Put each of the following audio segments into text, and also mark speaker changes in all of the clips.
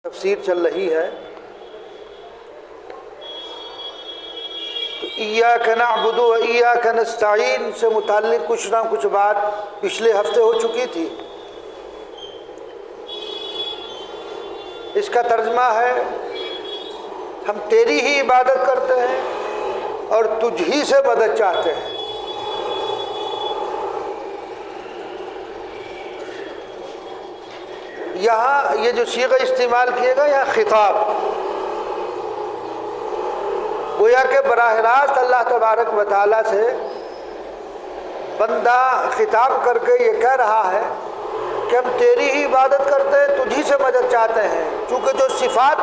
Speaker 1: تفسیر چل رہی ہے تو ایاک نعبد و ایاک نستعین سے متعلق کچھ نہ کچھ بات پچھلے ہفتے ہو چکی تھی۔ اس کا ترجمہ ہے ہم تیری ہی عبادت کرتے ہیں اور تجھ ہی سے مدد چاہتے ہیں۔ یہاں یہ جو صیغہ استعمال کیے گا یہاں خطاب، گویا کہ براہ راست اللہ تبارک و تعالیٰ سے بندہ خطاب کر کے یہ کہہ رہا ہے کہ ہم تیری ہی عبادت کرتے ہیں، تجھی سے مدد چاہتے ہیں۔ چونکہ جو صفات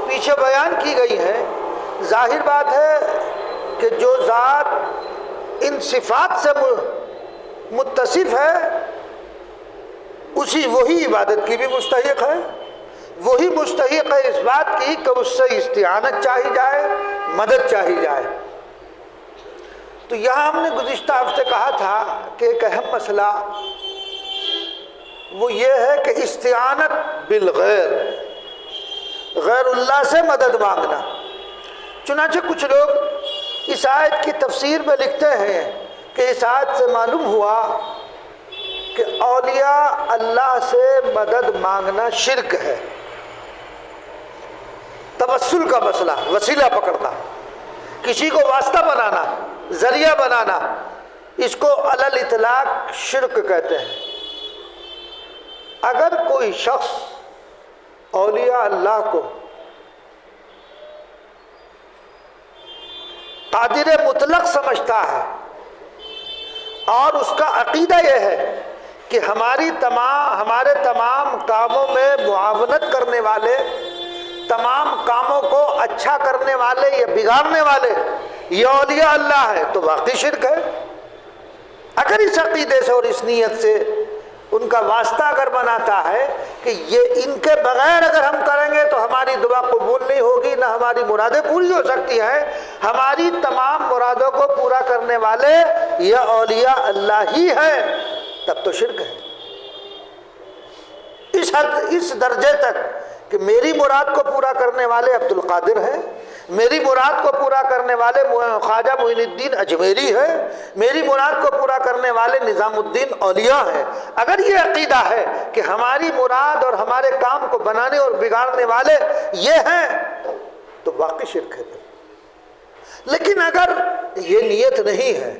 Speaker 1: پیچھے بیان کی گئی ہیں، ظاہر بات ہے کہ جو ذات ان صفات سے متصف ہے وہی عبادت کی بھی مستحق ہے، وہی مستحق ہے اس بات کی کہ اس سے استعانت چاہی جائے، مدد چاہی جائے۔ تو یہاں ہم نے گزشتہ ہفتے کہا تھا کہ ایک اہم مسئلہ وہ یہ ہے کہ استعانت بالغیر، غیر اللہ سے مدد مانگنا۔ چنانچہ کچھ لوگ اس آیت کی تفسیر میں لکھتے ہیں کہ اس آیت سے معلوم ہوا کہ اولیاء اللہ سے مدد مانگنا شرک ہے۔ توسل کا مسئلہ، وسیلہ پکڑنا، کسی کو واسطہ بنانا، ذریعہ بنانا، اس کو علی الاطلاق شرک کہتے ہیں۔ اگر کوئی شخص اولیاء اللہ کو قادر مطلق سمجھتا ہے اور اس کا عقیدہ یہ ہے کہ ہمارے تمام کاموں میں معاونت کرنے والے، تمام کاموں کو اچھا کرنے والے یا بگاڑنے والے یہ اولیاء اللہ ہے، تو واقعی شرک ہے۔ اگر اس عقیدے سے اور اس نیت سے ان کا واسطہ اگر بناتا ہے کہ یہ ان کے بغیر اگر ہم کریں گے تو ہماری دعا قبول نہیں ہوگی، نہ ہماری مرادیں پوری ہو سکتی ہیں، ہماری تمام مرادوں کو پورا کرنے والے یہ اولیاء اللہ ہی ہیں، تب تو شرک ہے۔ اس درجے تک کہ میری مراد کو پورا کرنے والے عبد القادر ہیں، میری مراد کو پورا کرنے والے خواجہ معین الدین اجمیری ہے، میری مراد کو پورا کرنے والے نظام الدین اولیاء ہیں۔ اگر یہ عقیدہ ہے کہ ہماری مراد اور ہمارے کام کو بنانے اور بگاڑنے والے یہ ہیں تو واقعی شرک ہے۔ لیکن اگر یہ نیت نہیں ہے،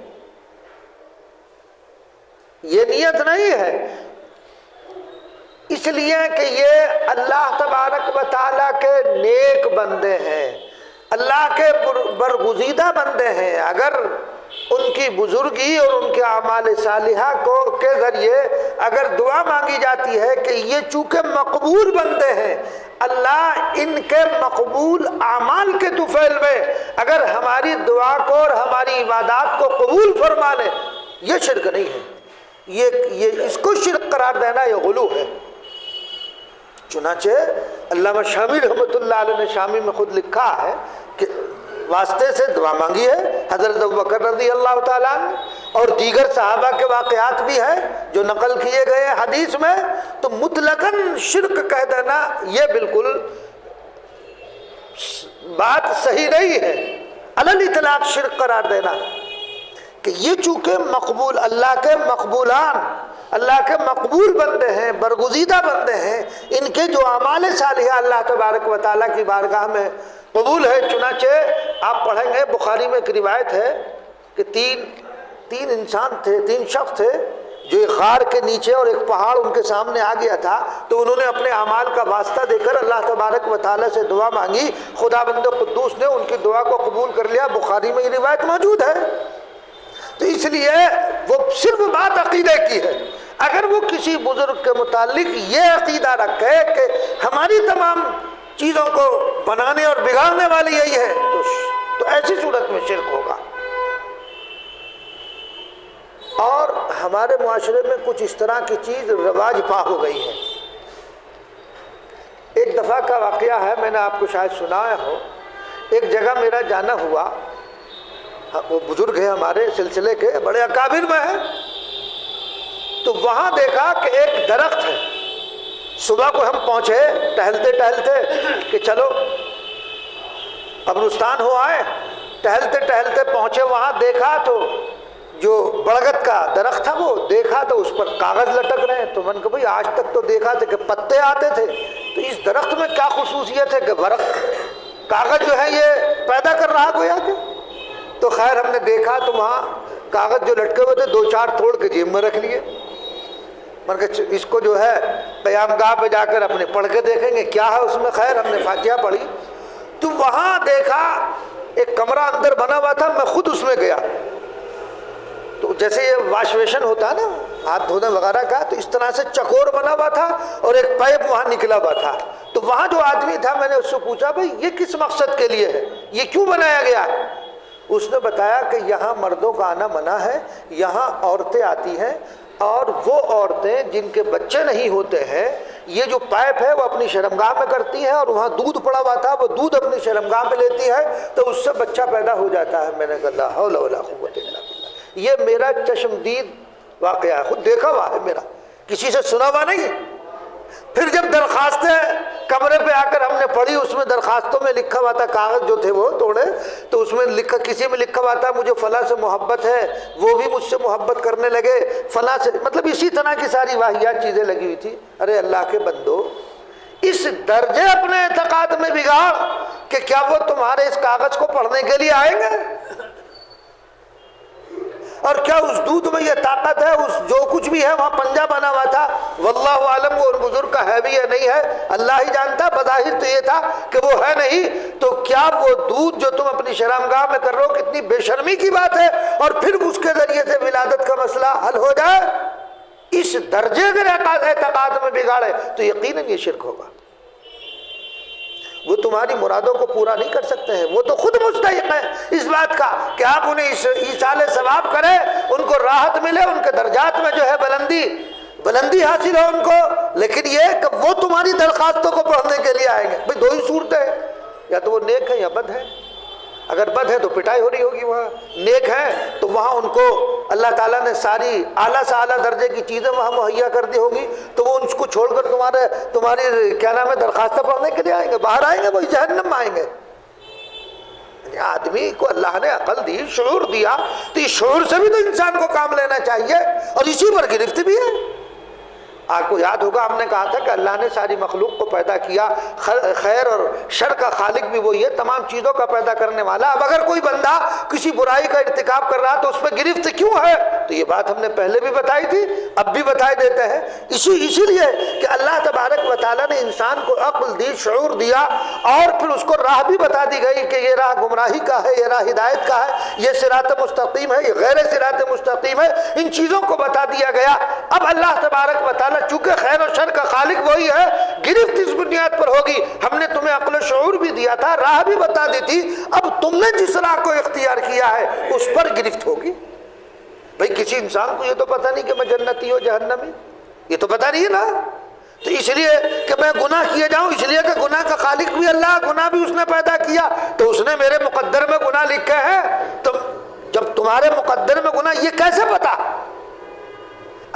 Speaker 1: یہ نیت نہیں ہے، اس لیے کہ یہ اللہ تبارک و تعالیٰ کے نیک بندے ہیں، اللہ کے برگزیدہ بندے ہیں، اگر ان کی بزرگی اور ان کے اعمال صالحہ کے ذریعے اگر دعا مانگی جاتی ہے کہ یہ چونکہ مقبول بندے ہیں، اللہ ان کے مقبول اعمال کے طفیل میں اگر ہماری دعا کو اور ہماری عبادات کو قبول فرما لے، یہ شرک نہیں ہے۔ یہ اس کو شرک قرار دینا یہ غلو ہے۔ چنانچہ علامہ شامی رحمۃ اللہ علیہ نے شامی میں خود لکھا ہے کہ واسطے سے دعا مانگی ہے حضرت ابوبکر رضی اللہ تعالیٰ عنہ، اور دیگر صحابہ کے واقعات بھی ہیں جو نقل کیے گئے ہیں حدیث میں، تو مطلقاً شرک کہہ دینا یہ بالکل بات صحیح نہیں ہے۔ علی الاطلاق شرک قرار دینا کہ یہ چونکہ مقبول اللہ کے مقبولان، اللہ کے مقبول بندے ہیں، برگزیدہ بندے ہیں، ان کے جو اعمال صالحہ اللہ تبارک و تعالیٰ کی بارگاہ میں قبول ہے۔ چنانچہ آپ پڑھیں گے بخاری میں ایک روایت ہے کہ تین انسان تھے، تین شخص تھے جو ایک غار کے نیچے اور ایک پہاڑ ان کے سامنے آ گیا تھا، تو انہوں نے اپنے اعمال کا واسطہ دے کر اللہ تبارک و تعالیٰ سے دعا مانگی، خدا بند قدوس نے ان کی دعا کو قبول کر لیا۔ بخاری میں یہ روایت موجود ہے۔ تو اس لیے وہ صرف بات عقیدے کی ہے۔ اگر وہ کسی بزرگ کے متعلق یہ عقیدہ رکھے کہ ہماری تمام چیزوں کو بنانے اور بگاڑنے والی یہی ہے تو ایسی صورت میں شرک ہوگا۔ اور ہمارے معاشرے میں کچھ اس طرح کی چیز رواج پا ہو گئی ہے۔ ایک دفعہ کا واقعہ ہے، میں نے آپ کو شاید سنایا ہو، ایک جگہ میرا جانا ہوا، وہ بزرگ ہیں ہمارے سلسلے کے، بڑے اکابر میں ہیں، تو وہاں دیکھا کہ ایک درخت ہے، صبح کو ہم پہنچے ٹہلتے ٹہلتے کہ چلو قبرستان ہو آئے، ٹہلتے ٹہلتے پہنچے، وہاں دیکھا تو جو برگد کا درخت تھا وہ دیکھا تو اس پر کاغذ لٹک رہے ہیں۔ تو من کہ بھئی آج تک تو دیکھا تھا کہ پتے آتے تھے، تو اس درخت میں کیا خصوصیت ہے کہ کاغذ جو ہے یہ پیدا کر رہا گویا کہ؟ تو خیر ہم نے دیکھا تو وہاں کاغذ جو لٹکے ہوئے تھے 2-4 توڑ کے جیب میں رکھ لیے۔ من کہ اس کو جو ہے قیام گاہ پہ جا کر اپنے پڑھ کے دیکھیں گے کیا ہے اس میں۔ خیر ہم نے فاتحہ پڑھی تو وہاں دیکھا ایک کمرہ اندر بنا ہوا تھا، میں خود اس میں گیا۔ تو جیسے یہ واش بیسن ہوتا ہے نا ہاتھ دھونے وغیرہ کا، تو اس طرح سے چکور بنا ہوا تھا اور ایک پائپ وہاں نکلا ہوا تھا۔ تو وہاں جو آدمی تھا میں نے اس سے پوچھا بھئی یہ کس مقصد کے لیے ہے، یہ کیوں بنایا گیا ہے؟ اس نے بتایا کہ یہاں مردوں کا آنا منع ہے، یہاں عورتیں آتی ہیں، اور وہ عورتیں جن کے بچے نہیں ہوتے ہیں یہ جو پائپ ہے وہ اپنی شرمگاہ میں کرتی ہیں، اور وہاں دودھ پڑا ہوا تھا وہ دودھ اپنی شرمگاہ میں لیتی ہے تو اس سے بچہ پیدا ہو جاتا ہے۔ میں نے کہا لا حول ولا قوت الا باللہ، یہ میرا چشمدید واقعہ ہے، خود دیکھا ہوا ہے میرا، کسی سے سنا ہوا نہیں۔ پھر جب درخواستیں کمرے پہ آ کر ہم نے پڑھی، اس میں درخواستوں میں لکھا ہوا تھا، کاغذ جو تھے وہ توڑے تو اس میں لکھا، کسی میں لکھا ہوا تھا مجھے فلاں سے محبت ہے، وہ بھی مجھ سے محبت کرنے لگے، فلاں سے، مطلب اسی طرح کی ساری واہیات چیزیں لگی ہوئی تھی۔ ارے اللہ کے بندو، اس درجے اپنے اعتقاد میں بگاڑ کہ کیا وہ تمہارے اس کاغذ کو پڑھنے کے لیے آئیں گے؟ اور کیا اس دودھ میں یہ طاقت ہے؟ اس جو کچھ بھی ہے وہاں پنجہ بنا ہوا تھا، واللہ عالم وہ بزرگ کا ہے بھی یا نہیں ہے اللہ ہی جانتا، بظاہر تو یہ تھا کہ وہ ہے نہیں۔ تو کیا وہ دودھ جو تم اپنی شرمگاہ میں کر رہے ہو کتنی بے شرمی کی بات ہے، اور پھر اس کے ذریعے سے ولادت کا مسئلہ حل ہو جائے؟ اس درجے اگر اعتقاد میں بگاڑے تو یقیناً یہ شرک ہوگا۔ وہ تمہاری مرادوں کو پورا نہیں کر سکتے ہیں، وہ تو خود مستحق ہیں اس بات کا کہ آپ انہیں ایصال ثواب کریں، ان کو راحت ملے، ان کے درجات میں جو ہے بلندی حاصل ہو ان کو، لیکن یہ کہ وہ تمہاری درخواستوں کو پڑھنے کے لیے آئیں گے۔ بھئی دو ہی صورتیں، یا تو وہ نیک ہے یا بد ہے۔ اگر بد ہے تو پٹائی ہو رہی ہوگی، وہاں نیک ہے تو وہاں ان کو اللہ تعالیٰ نے ساری اعلیٰ سے اعلیٰ درجے کی چیزیں وہاں مہیا کر دی ہوگی، تو وہ ان کو چھوڑ کر تمہاری کیا نام ہے درخواستیں پڑھنے کے لیے آئیں گے، باہر آئیں گے، وہی جہنم میں آئیں گے۔ آدمی کو اللہ نے عقل دی، شعور دیا، تو اس شعور سے بھی تو انسان کو کام لینا چاہیے، اور اسی پر گرفت بھی ہے۔ آپ کو یاد ہوگا ہم نے کہا تھا کہ اللہ نے ساری مخلوق کو پیدا کیا، خیر اور شر کا خالق بھی وہی ہے، تمام چیزوں کا پیدا کرنے والا۔ اب اگر کوئی بندہ کسی برائی کا ارتکاب کر رہا تو اس پہ گرفت کیوں ہے؟ تو یہ بات ہم نے پہلے بھی بتائی تھی، اب بھی بتائی دیتے ہیں، اسی لیے کہ اللہ تبارک و تعالیٰ نے انسان کو عقل دی، شعور دیا، اور پھر اس کو راہ بھی بتا دی گئی کہ یہ راہ گمراہی کا ہے، یہ راہ ہدایت کا ہے، یہ صراط مستقیم ہے، یہ غیر صراط مستقیم ہے، ان چیزوں کو بتا دیا گیا۔ اب اللہ تبارک و تعالیٰ چونکہ خیر و شر کا خالق وہی ہے، گرفت اس بنیاد پر ہوگی، ہم نے تمہیں عقل و شعور بھی دیا تھا، راہ بھی بتا دی تھی، اب تم نے جس راہ کو اختیار کیا ہے اس پر گرفت ہوگی۔ بھئی کسی انسان کو یہ تو پتہ نہیں کہ میں جنتی ہوں جہنمی، یہ تو پتہ نہیں ہے نا۔ تو اس لیے کہ میں گناہ کیے جاؤں، اس لیے کہ گناہ کا خالق بھی اللہ، گناہ بھی اس نے پیدا کیا، تو اس نے میرے مقدر میں گناہ لکھے ہیں، تو جب تمہارے مقدر میں گناہ، یہ کیسے پتا؟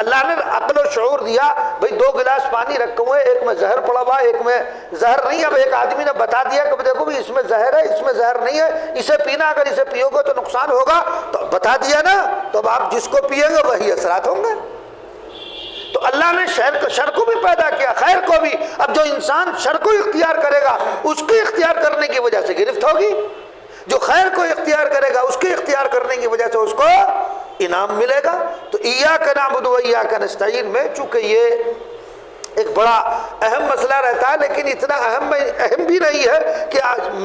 Speaker 1: اللہ نے عقل و شعور دیا۔ بھئی 2 گلاس پانی رکھے ہوئے، ایک میں زہر پڑا ہوا، ایک میں زہر نہیں ہے۔ اب ایک آدمی نے بتا دیا کہ دیکھو بھی اس میں زہر ہے، اس میں زہر نہیں ہے، اسے پینا، اگر اسے پیو گے تو نقصان ہوگا، تو بتا دیا نا، تو اب آپ جس کو پیئیں گے وہی اثرات ہوں گے۔ تو اللہ نے شر کو بھی پیدا کیا، خیر کو بھی۔ اب جو انسان شر کو اختیار کرے گا اس کے اختیار کرنے کی وجہ سے گرفت ہوگی، جو خیر کو اختیار کرے گا اس کے اختیار کرنے کی وجہ سے اس کو انعام ملے گا۔ تو ایاک نعبد و ایاک نستعین میں چونکہ یہ ایک بڑا اہم مسئلہ رہتا ہے، لیکن اتنا اہم بھی نہیں ہے کہ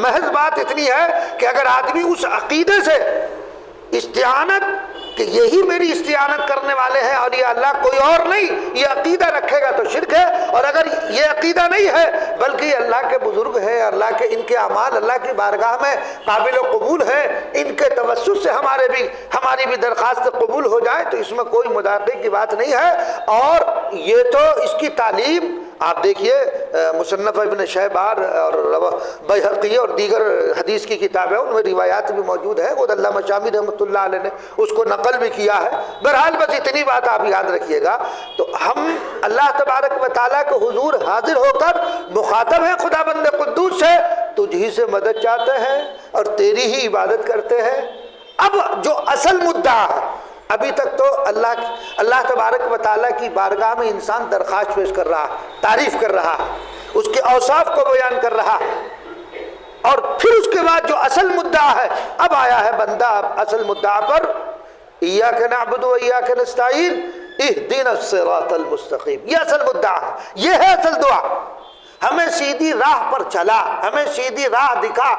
Speaker 1: محض بات اتنی ہے کہ اگر آدمی اس عقیدے سے استعانت کہ یہی میری استعانت کرنے والے ہیں اور یہ اللہ کوئی اور نہیں، یہ عقیدہ رکھے گا تو شرک ہے۔ اور اگر یہ عقیدہ نہیں ہے بلکہ یہ اللہ کے بزرگ ہیں، اللہ کے ان کے اعمال اللہ کی بارگاہ میں قابل و قبول ہیں، ان کے توسط سے ہماری بھی درخواست قبول ہو جائے، تو اس میں کوئی مداخلے کی بات نہیں ہے۔ اور یہ تو اس کی تعلیم آپ دیکھیے مصنف ابن شیبہ اور بیہقی اور دیگر حدیث کی کتابیں ان میں روایات بھی موجود ہیں، خود علامہ شامی رحمۃ اللہ علیہ نے اس کو نقل بھی کیا ہے۔ بہرحال بس اتنی بات آپ یاد رکھیے گا، تو ہم اللہ تبارک و تعالیٰ کے حضور حاضر ہو کر مخاطب ہیں خدا بند قدوس سے، تجھ ہی سے مدد چاہتے ہیں اور تیری ہی عبادت کرتے ہیں۔ اب جو اصل مدعا ہے، ابھی تک تو اللہ تبارک و تعالیٰ کی بارگاہ میں انسان درخواست پیش کر رہا، تعریف کر رہا، اس کے اوصاف کو بیان کر رہا، اور پھر اس کے بعد جو اصل مدعا ہے اب آیا ہے بندہ اصل مدعا پر، ایاک نعبد و ایاک نستعین اہدنا الصراط المستقیم۔ یہ اصل مدعا ہے، یہ ہے اصل دعا، ہمیں سیدھی راہ پر چلا، ہمیں سیدھی راہ دکھا۔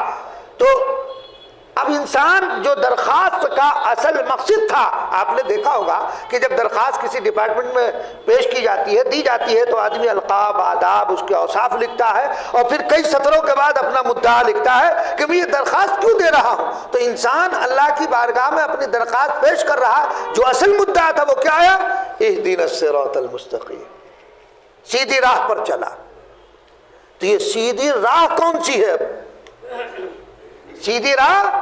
Speaker 1: تو اب انسان جو درخواست کا اصل مقصد تھا، آپ نے دیکھا ہوگا کہ جب درخواست کسی ڈپارٹمنٹ میں پیش کی جاتی ہے، دی جاتی ہے، تو آدمی القاب، آداب، اس کے اوصاف لکھتا ہے اور پھر کئی سطروں کے بعد اپنا مدعا لکھتا ہے کہ میں یہ درخواست کیوں دے رہا ہوں۔ تو انسان اللہ کی بارگاہ میں اپنی درخواست پیش کر رہا، جو اصل مدعا تھا وہ کیا آیا؟ اہدنا الصراط المستقیم، سیدھی راہ پر چلا۔ تو یہ سیدھی راہ کون سی ہے؟ سیدھی راہ،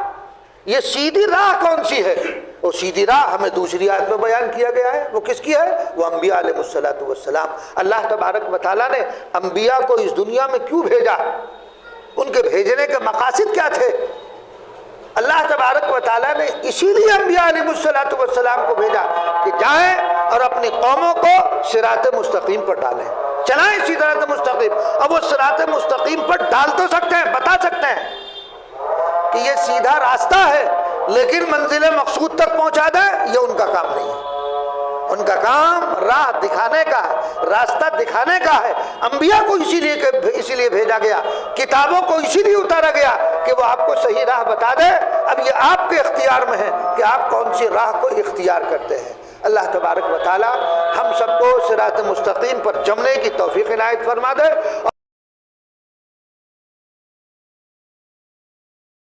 Speaker 1: یہ سیدھی راہ کون سی ہے؟ وہ سیدھی راہ ہمیں دوسری آیت میں بیان کیا گیا ہے، وہ کس کی ہے؟ وہ انبیاء علیہ الصلوۃ والسلام۔ اللہ تبارک و تعالیٰ نے انبیاء کو اس دنیا میں کیوں بھیجا؟ ان کے بھیجنے کے مقاصد کیا تھے؟ اللہ تبارک و تعالیٰ نے اسی لیے انبیاء علیہ الصلوۃ والسلام کو بھیجا کہ جائیں اور اپنی قوموں کو صراط مستقیم پر ڈالیں، چلائیں صراط مستقیم۔ اب وہ صراط مستقیم پر ڈال تو سکتے ہیں، بتا سکتے ہیں کہ یہ سیدھا راستہ ہے، لیکن منزل مقصود تک پہنچا دیں، یہ ان کا کام نہیں ہے۔ ان کا کام راہ دکھانے کا ہے، راستہ دکھانے کا ہے۔ انبیاء کو اسی لیے بھیجا گیا، کتابوں کو اسی لیے اتارا گیا کہ وہ آپ کو صحیح راہ بتا دے۔ اب یہ آپ کے اختیار میں ہے کہ آپ کون سی راہ کو اختیار کرتے ہیں۔ اللہ تبارک و تعالی ہم سب کو صراط مستقیم پر جمنے کی توفیق عنایت فرما دے